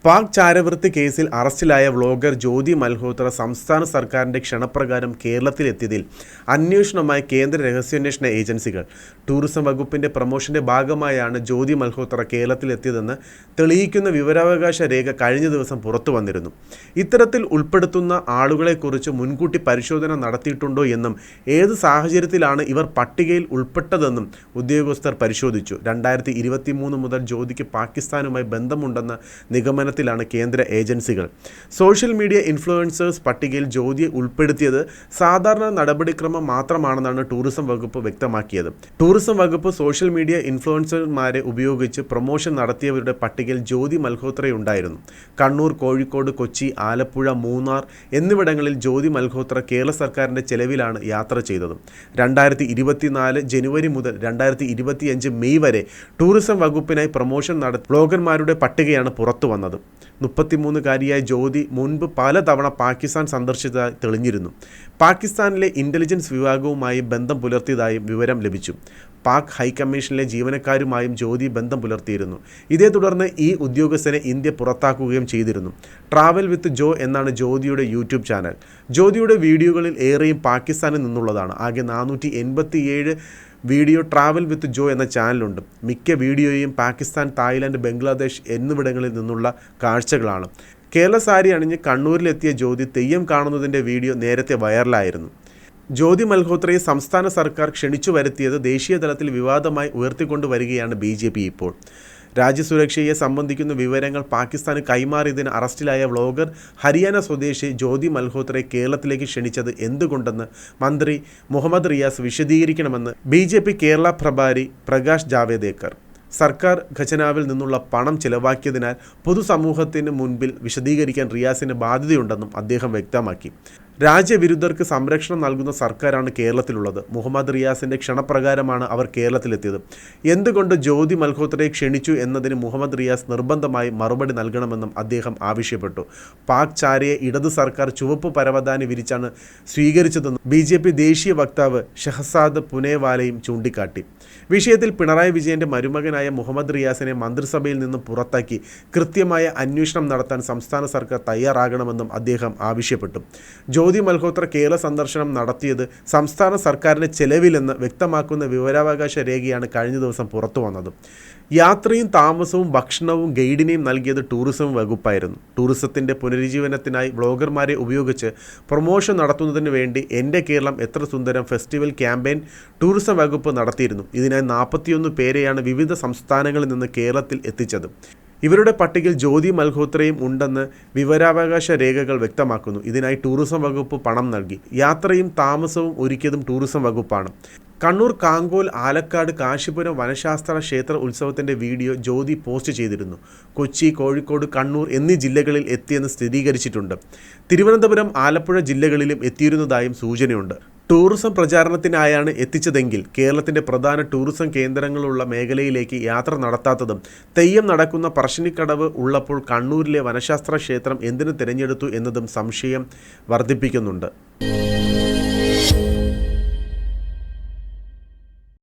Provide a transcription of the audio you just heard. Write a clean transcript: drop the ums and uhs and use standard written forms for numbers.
പാക് ചാരവൃത്തി കേസിൽ അറസ്റ്റിലായ വ്ളോഗർ ജ്യോതി മൽഹോത്ര സംസ്ഥാന സർക്കാരിൻ്റെ ക്ഷണപ്രകാരം കേരളത്തിലെത്തിയതിൽ അന്വേഷണവുമായി കേന്ദ്ര രഹസ്യാന്വേഷണ ഏജൻസികൾ. ടൂറിസം വകുപ്പിൻ്റെ പ്രമോഷൻ്റെ ഭാഗമായാണ് ജ്യോതി മൽഹോത്ര കേരളത്തിലെത്തിയതെന്ന് തെളിയിക്കുന്ന വിവരാവകാശ രേഖ കഴിഞ്ഞ ദിവസം പുറത്തു വന്നിരുന്നു. ഇത്തരത്തിൽ ഉൾപ്പെടുത്തുന്ന ആളുകളെക്കുറിച്ച് മുൻകൂട്ടി പരിശോധന നടത്തിയിട്ടുണ്ടോ എന്നും ഏത് സാഹചര്യത്തിലാണ് ഇവർ പട്ടികയിൽ ഉൾപ്പെട്ടതെന്നും ഉദ്യോഗസ്ഥർ പരിശോധിച്ചു. 2023 മുതൽ ജ്യോതിക്ക് പാകിസ്ഥാനുമായി ബന്ധമുണ്ടെന്ന നിഗമനം ാണ് കേന്ദ്ര ഏജൻസികൾ. സോഷ്യൽ മീഡിയ ഇൻഫ്ലുവൻസേഴ്സ് പട്ടികയിൽ ജ്യോതിയെ ഉൾപ്പെടുത്തിയത് സാധാരണ നടപടിക്രമം മാത്രമാണെന്നാണ് ടൂറിസം വകുപ്പ് വ്യക്തമാക്കിയത്. ടൂറിസം വകുപ്പ് സോഷ്യൽ മീഡിയ ഇൻഫ്ലുവൻസർമാരെ ഉപയോഗിച്ച് പ്രൊമോഷൻ നടത്തിയവരുടെ പട്ടികയിൽ ജ്യോതി മൽഹോത്രയുണ്ടായിരുന്നു. കണ്ണൂർ, കോഴിക്കോട്, കൊച്ചി, ആലപ്പുഴ, മൂന്നാർ എന്നിവിടങ്ങളിൽ ജ്യോതി മൽഹോത്ര കേരള സർക്കാരിൻ്റെ ചെലവിലാണ് യാത്ര ചെയ്തത്. 2024 ജനുവരി മുതൽ 2025 മെയ് വരെ ടൂറിസം വകുപ്പിനായി പ്രൊമോഷൻ നടത്തിയ ബ്ലോഗർമാരുടെ പട്ടികയാണ് പുറത്തു വന്നത്. 33-കാരിയായ ജ്യോതി മുൻപ് പലതവണ പാകിസ്ഥാൻ സന്ദർശിച്ചതായി തെളിഞ്ഞിരുന്നു. പാകിസ്ഥാനിലെ ഇൻ്റലിജൻസ് വിഭാഗവുമായി ബന്ധം പുലർത്തിയതായും വിവരം ലഭിച്ചു. പാക് ഹൈക്കമ്മീഷനിലെ ജീവനക്കാരുമായും ജ്യോതി ബന്ധം പുലർത്തിയിരുന്നു. ഇതേ തുടർന്ന് ഈ ഉദ്യോഗസ്ഥനെ ഇന്ത്യ പുറത്താക്കുകയും ചെയ്തിരുന്നു. ട്രാവൽ വിത്ത് ജോ എന്നാണ് ജ്യോതിയുടെ യൂട്യൂബ് ചാനൽ. ജ്യോതിയുടെ വീഡിയോകളിൽ ഏറെയും പാകിസ്ഥാനിൽ നിന്നുള്ളതാണ്. ആകെ 487 വീഡിയോ ട്രാവൽ വിത്ത് ജോ എന്ന ചാനലുണ്ട്. മിക്ക വീഡിയോയും പാകിസ്ഥാൻ, തായ്ലൻഡ്, ബംഗ്ലാദേശ് എന്നിവിടങ്ങളിൽ നിന്നുള്ള കാഴ്ചകളാണ്. കേരള സാരി അണിഞ്ഞ് കണ്ണൂരിലെത്തിയ ജ്യോതി തെയ്യം കാണുന്നതിൻ്റെ വീഡിയോ നേരത്തെ വൈറലായിരുന്നു. ജ്യോതി മൽഹോത്രയെ സംസ്ഥാന സർക്കാർ ക്ഷണിച്ചു വരുത്തിയത് ദേശീയ തലത്തിൽ വിവാദമായി ഉയർത്തിക്കൊണ്ടുവരികയാണ് BJP ഇപ്പോൾ. രാജ്യസുരക്ഷയെ സംബന്ധിക്കുന്ന വിവരങ്ങൾ പാകിസ്ഥാന് കൈമാറിയതിന് അറസ്റ്റിലായ വ്ളോഗർ ഹരിയാന സ്വദേശി ജ്യോതി മൽഹോത്രയെ കേരളത്തിലേക്ക് ക്ഷണിച്ചത് എന്തുകൊണ്ടെന്ന് മന്ത്രി മുഹമ്മദ് റിയാസ് വിശദീകരിക്കണമെന്ന് BJP കേരള പ്രഭാരി പ്രകാശ് ജാവേദേക്കർ. സർക്കാർ ഖജനാവിൽ നിന്നുള്ള പണം ചെലവാക്കിയതിനാൽ പൊതുസമൂഹത്തിന് മുൻപിൽ വിശദീകരിക്കാൻ റിയാസിന് ബാധ്യതയുണ്ടെന്നും അദ്ദേഹം വ്യക്തമാക്കി. രാജ്യവിരുദ്ധർക്ക് സംരക്ഷണം നൽകുന്ന സർക്കാരാണ് കേരളത്തിലുള്ളത്. മുഹമ്മദ് റിയാസിൻ്റെ ക്ഷണപ്രകാരമാണ് അവർ കേരളത്തിലെത്തിയത്. എന്തുകൊണ്ട് ജ്യോതി മൽഹോത്രയെ ക്ഷണിച്ചു എന്നതിന് മുഹമ്മദ് റിയാസ് നിർബന്ധമായി മറുപടി നൽകണമെന്നും അദ്ദേഹം ആവശ്യപ്പെട്ടു. പാക് ചാരയെ ഇടത് സർക്കാർ ചുവപ്പ് പരവതാനി വിരിച്ചാണ് സ്വീകരിച്ചതെന്നും BJP ദേശീയ വക്താവ് ഷഹസാദ് പുനേവാലയും ചൂണ്ടിക്കാട്ടി. വിഷയത്തിൽ പിണറായി വിജയൻ്റെ മരുമകനായ മുഹമ്മദ് റിയാസിനെ മന്ത്രിസഭയിൽ നിന്ന് പുറത്താക്കി കൃത്യമായ അന്വേഷണം നടത്താൻ സംസ്ഥാന സർക്കാർ തയ്യാറാകണമെന്നും അദ്ദേഹം ആവശ്യപ്പെട്ടു. ജ്യോതി മൽഹോത്ര കേരള സന്ദർശനം നടത്തിയത് സംസ്ഥാന സർക്കാരിൻ്റെ ചെലവിലെന്ന് വ്യക്തമാക്കുന്ന വിവരാവകാശ രേഖയാണ് കഴിഞ്ഞ ദിവസം പുറത്തു വന്നത്. യാത്രയും താമസവും ഭക്ഷണവും ഗൈഡിനെയും നൽകിയത് ടൂറിസം വകുപ്പായിരുന്നു. ടൂറിസത്തിൻ്റെ പുനരുജ്ജീവനത്തിനായി വ്ളോഗർമാരെ ഉപയോഗിച്ച് പ്രൊമോഷൻ നടത്തുന്നതിന് വേണ്ടി എൻ്റെ കേരളം എത്ര സുന്ദരം ഫെസ്റ്റിവൽ ക്യാമ്പയിൻ ടൂറിസം വകുപ്പ് നടത്തിയിരുന്നു. ഇതിനായി 41 പേരെയാണ് വിവിധ സംസ്ഥാനങ്ങളിൽ നിന്ന് കേരളത്തിൽ എത്തിച്ചത്. ഇവരുടെ പട്ടികയിൽ ജ്യോതി മൽഹോത്രയും ഉണ്ടെന്ന് വിവരാവകാശ രേഖകൾ വ്യക്തമാക്കുന്നു. ഇതിനായി ടൂറിസം വകുപ്പ് പണം നൽകി. യാത്രയും താമസവും ഒരുക്കിയതും ടൂറിസം വകുപ്പാണ്. കണ്ണൂർ, കാങ്കോൽ, ആലക്കാട്, കാശിപുരം വനശാസ്ത്ര ക്ഷേത്ര ഉത്സവത്തിൻ്റെ വീഡിയോ ജ്യോതി പോസ്റ്റ് ചെയ്തിരുന്നു. കൊച്ചി, കോഴിക്കോട്, കണ്ണൂർ എന്നീ ജില്ലകളിൽ എത്തിയെന്ന് സ്ഥിരീകരിച്ചിട്ടുണ്ട്. തിരുവനന്തപുരം, ആലപ്പുഴ ജില്ലകളിലും എത്തിയിരുന്നതായും സൂചനയുണ്ട്. ടൂറിസം പ്രചാരണത്തിനായാണ് എത്തിച്ചതെങ്കിൽ കേരളത്തിൻ്റെ പ്രധാന ടൂറിസം കേന്ദ്രങ്ങളുള്ള മേഖലയിലേക്ക് യാത്ര നടത്താത്തതും തെയ്യം നടക്കുന്ന പറശ്ശിനിക്കടവ് ഉള്ളപ്പോൾ കണ്ണൂരിലെ വനശാസ്ത്ര ക്ഷേത്രം എന്തിനു തിരഞ്ഞെടുത്തു എന്നതും സംശയം വർദ്ധിപ്പിക്കുന്നുണ്ട്.